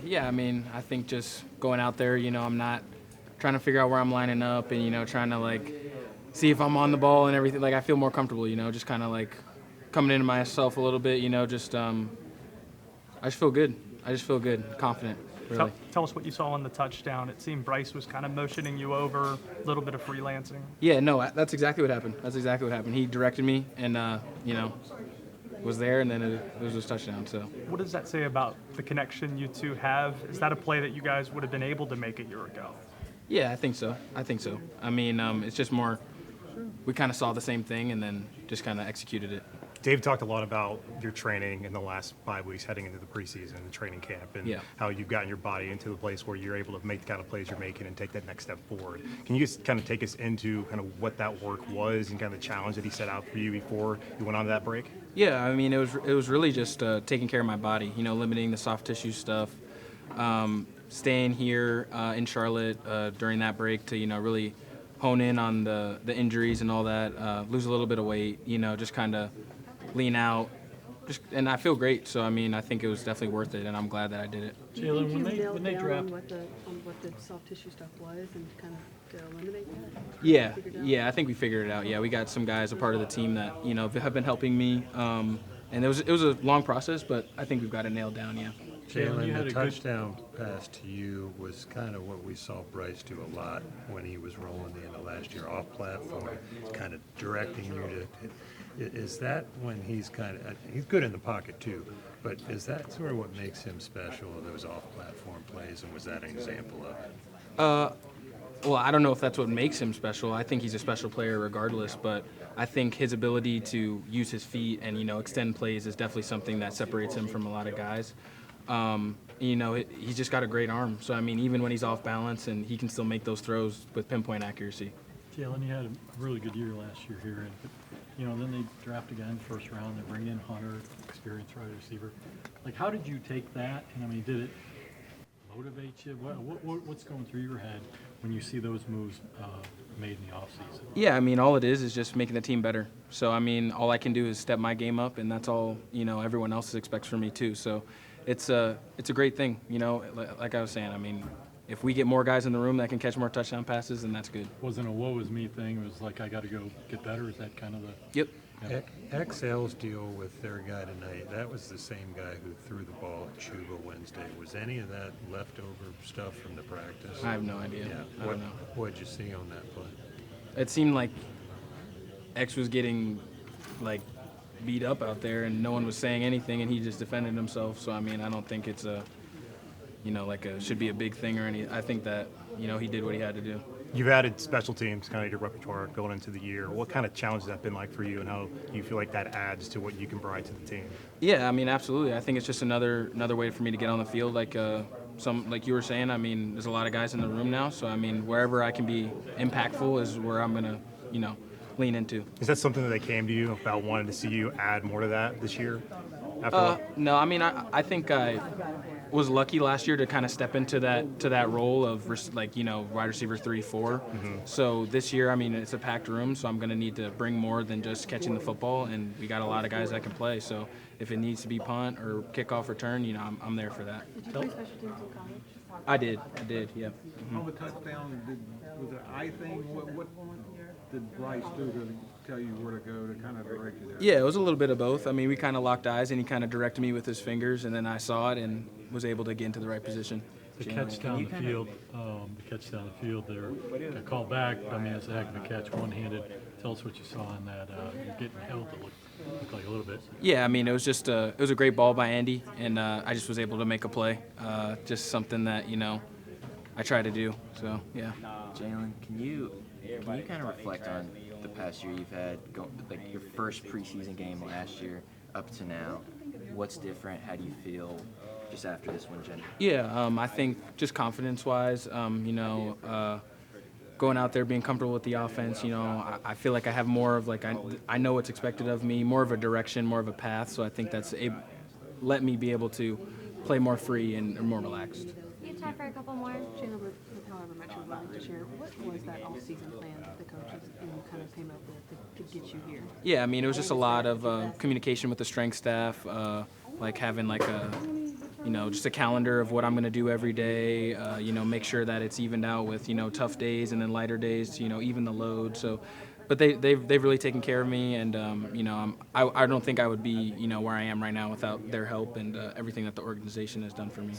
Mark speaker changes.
Speaker 1: Yeah, I mean, I think just going out there, I'm not trying to figure out where I'm lining up and, trying to, like, see if I'm on the ball and everything. Like, I feel more comfortable, just kind of, like, coming into myself a little bit, just I just feel good. I just feel good, confident, really.
Speaker 2: Tell us what you saw on the touchdown. It seemed Bryce was kind of motioning you over, a little bit of freelancing.
Speaker 1: Yeah, no, that's exactly what happened. He directed me and, was there, and then it was just touchdown. So
Speaker 2: What does that say about the connection you two have? Is that a play that you guys would have been able to make a year ago?
Speaker 1: yeah, I think so. I mean, it's just more we kind of saw the same thing and then just kind of executed it.
Speaker 3: Dave talked a lot about your training in the last 5 weeks heading into the preseason and training camp and how you've gotten your body into the place where you're able to make the kind of plays you're making and take that next step forward. Can you just kind of take us into kind of what that work was and kind of the challenge that he set out for you before you went on to that break?
Speaker 1: Yeah, I mean, it was really just taking care of my body, limiting the soft tissue stuff, staying here in Charlotte during that break to, really hone in on the injuries and all that, lose a little bit of weight, just kind of lean out, and I feel great. So I mean, I think it was definitely worth it, and I'm glad that I did it.
Speaker 4: Jalen, when they draft, what the soft tissue stuff was, and kind of to eliminate that.
Speaker 1: Yeah, I think we figured it out. Yeah, we got some guys a part of the team that have been helping me, and it was a long process, but I think we've got it nailed down. Yeah.
Speaker 5: Jalen, the touchdown pass to you was kind of what we saw Bryce do a lot when he was rolling the end of last year off platform, kind of directing you to. Is that when he's he's good in the pocket too, but is that sort of what makes him special, those off-platform plays, and was that an example of it?
Speaker 1: Well, I don't know if that's what makes him special. I think he's a special player regardless, but I think his ability to use his feet and, extend plays is definitely something that separates him from a lot of guys. He's just got a great arm. So, I mean, even when he's off balance, and he can still make those throws with pinpoint accuracy.
Speaker 6: Jalen, you had a really good year last year here, and then they draft again first round. They bring in Hunter, experienced wide receiver. Like, how did you take that? And I mean, did it motivate you? What's going through your head when you see those moves made in the offseason?
Speaker 1: Yeah, I mean, all it is just making the team better. So, I mean, all I can do is step my game up, and that's all everyone else expects from me too. So, it's a great thing. Like I was saying, I mean, if we get more guys in the room that can catch more touchdown passes, then that's good.
Speaker 6: Wasn't a woe is me thing. It was like, I got to go get better. Is that kind of the?
Speaker 1: Yep.
Speaker 6: Yeah.
Speaker 5: XL's deal with their guy tonight, that was the same guy who threw the ball at Chuba Wednesday. Was any of that leftover stuff from the practice?
Speaker 1: I have no idea.
Speaker 5: Yeah.
Speaker 1: I don't know.
Speaker 5: What did you see on that play?
Speaker 1: It seemed like X was getting, like, beat up out there, and no one was saying anything, and he just defended himself. So, I mean, I don't think it's should be a big thing or any. I think that, he did what he had to do.
Speaker 3: You've added special teams kind of your repertoire going into the year. What kind of challenge has that been like for you, and how do you feel like that adds to what you can provide to the team?
Speaker 1: Yeah, I mean, absolutely. I think it's just another way for me to get on the field. Like you were saying, I mean, there's a lot of guys in the room now. So, I mean, wherever I can be impactful is where I'm going to, lean into.
Speaker 3: Is that something that they came to you about wanting to see you add more to that this year?
Speaker 1: No, I mean, I think I was lucky last year to kind of step into that role of wide receiver 3-4.
Speaker 3: Mm-hmm.
Speaker 1: So this year, I mean, it's a packed room, so I'm going to need to bring more than just catching the football, and we got a lot of guys that can play. So if it needs to be punt or kickoff return, I'm there for that.
Speaker 4: Did you play special teams in college?
Speaker 1: I did, yeah. Mm-hmm.
Speaker 7: On the touchdown, was it eye thing? What did Bryce do to tell you where to go to kind of direct you there?
Speaker 1: Yeah, it was a little bit of both. I mean, we kind of locked eyes, and he kind of directed me with his fingers, and then I saw it and was able to get into the right position.
Speaker 6: The catch down the field there, got called back. I mean, it's a heck of a catch, one-handed. Tell us what you saw in that. You're getting held to look like a little bit.
Speaker 1: Yeah, I mean, it was a great ball by Andy, and I just was able to make a play. Just something that, I try to do. So, yeah.
Speaker 8: Jalen, can you kind of reflect on the past year you've had, like your first preseason game last year up to now? What's different? How do you feel just after this one, Jen?
Speaker 1: Yeah, I think just confidence-wise, going out there, being comfortable with the offense, I feel like I have more of I know what's expected of me, more of a direction, more of a path. So I think that's let me be able to play more free and more relaxed.
Speaker 4: You have time for a couple more? Jalen, with however much you're willing to share, what was that all-season plan that the coaches and you kind of came up with to get you here?
Speaker 1: Yeah, I mean, it was just a lot of communication with the strength staff, having just a calendar of what I'm going to do every day, make sure that it's evened out with, tough days and then lighter days to, even the load. So, but they've really taken care of me, and, I don't think I would be, where I am right now without their help and everything that the organization has done for me.